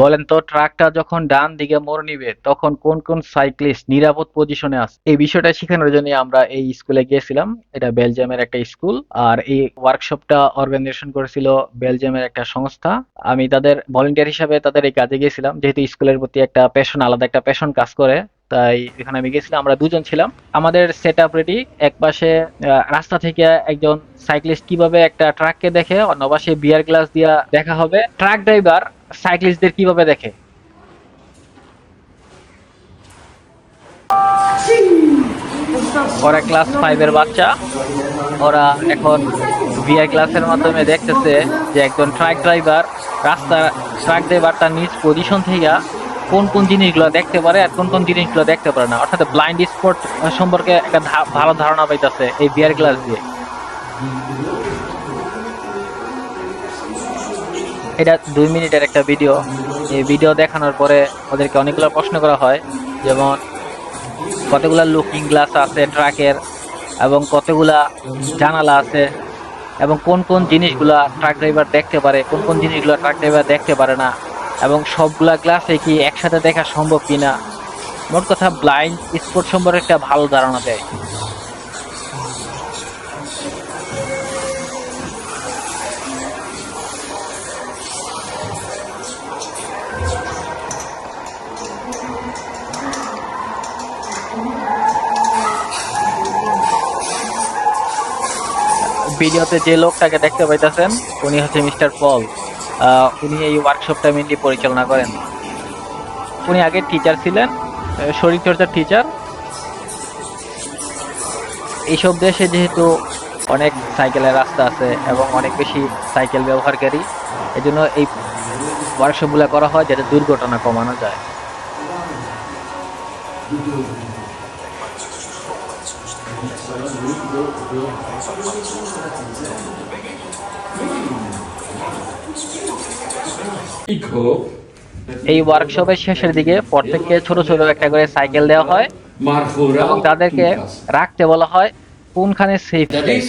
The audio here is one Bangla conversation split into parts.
বলেন তো ট্রাকটা যখন ডান দিকে মোড় নিবে তখন কোন কোন সাইক্লিস্ট নিরাপদ পজিশনে আছে? এই বিষয়টা শেখানোর জন্য আমরা এই স্কুলে গিয়েছিলাম। এটা বেলজিয়ামের একটা স্কুল। আর এই ওয়ার্কশপটা অর্গানাইজেশন করেছিল বেলজিয়ামের একটা সংস্থা। আমি তাদের ভলেন্টিয়ার হিসাবে তাদের এই কাজে গিয়েছিলাম, যেহেতু স্কুলের প্রতি একটা প্যাশন, আলাদা একটা প্যাশন কাজ করে। তাই এখানে আমি গেছিলাম, আমরা দুজন ছিলাম। আমাদের সেট আপ রেডি। এক পাশে রাস্তা থেকে একজন সাইক্লিস্ট কিভাবে একটা ট্রাককে দেখে, অন্য পাশে বিয়ার গ্লাস দিয়া দেখা হবে ট্রাক ড্রাইভার সাইক্লিস্টদের কিভাবে দেখে। ওরা ক্লাস 5 এর বাচ্চা। ওরা এখন ভিআর ক্লাসের মাধ্যমে দেখতেছে যে একজন ট্রাক ড্রাইভার রাস্তা ট্রাক ড্রাইভার তার নিজ পজিশন থেকে কোন কোন জিনিসগুলো দেখতে পারে আর কোন কোন জিনিসগুলো দেখতে পারে না, অর্থাৎ ব্লাইন্ড স্পট সম্পর্কে একটা ভালো ধারণা পাইতেছে এই ভিআর গ্লাস দিয়ে। এটা 2 মিনিটের একটা ভিডিও। এই ভিডিও দেখানোর পরে ওদেরকে অনেকগুলো প্রশ্ন করা হয়, যেমন কতগুলা লুকিং গ্লাস আছে ট্রাকের, এবং কতগুলা জানালা আছে, এবং কোন কোন জিনিসগুলা ট্রাক ড্রাইভার দেখতে পারে, কোন কোন জিনিসগুলো ট্রাক ড্রাইভার দেখতে পারে না, এবং সবগুলা গ্লাসে কি একসাথে দেখা সম্ভব কিনা। মোট কথা ব্লাইন্ড স্পট সম্পর্কে একটা ভালো ধারণা দেয়। ভিডিওতে যে লোকটাকে দেখতে পাইতেছেন উনি হচ্ছে মিস্টার পল। উনি এই ওয়ার্কশপটা মেনলি পরিচালনা করেন। উনি আগে টিচার ছিলেন, শরীরচর্চার টিচার। এইসব দেশে যেহেতু অনেক সাইকেলের রাস্তা আছে এবং অনেক বেশি সাইকেল ব্যবহারকারী, এজন্য এই ওয়ার্কশপগুলো করা হয় যাতে দুর্ঘটনা কমানো যায়। এই ওয়ার্কশপের শেষের দিকে প্রত্যেককে ছোট ছোট একটা করে সাইকেল দেওয়া হয় এবং তাদেরকে রাখতে বলা হয় কোনখানে সেফ প্লেস।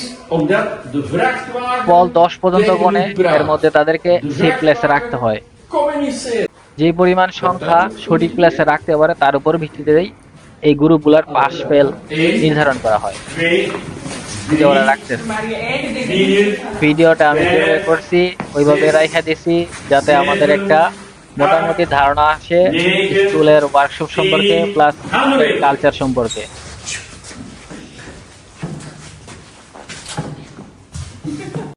পল 10 পর্যন্ত গণে, এর মধ্যে তাদেরকে সেফ প্লেসে রাখতে হয়। যে পরিমাণ সংখ্যা সঠিক প্লেসে রাখতে পারে তার উপর ভিত্তিতেই এই গ্রুপগুলোর পাস ফেল নির্ধারণ করা হয়। যে ওরা রাখতেছে, ভিডিওটা আমি যেভাবে করছি ওইভাবে রাইখা দিছি যাতে আমাদের একটা মোটামুটি ধারণা আসে স্কুলের ওয়ার্কশপ সম্পর্কে প্লাস কালচার সম্পর্কে।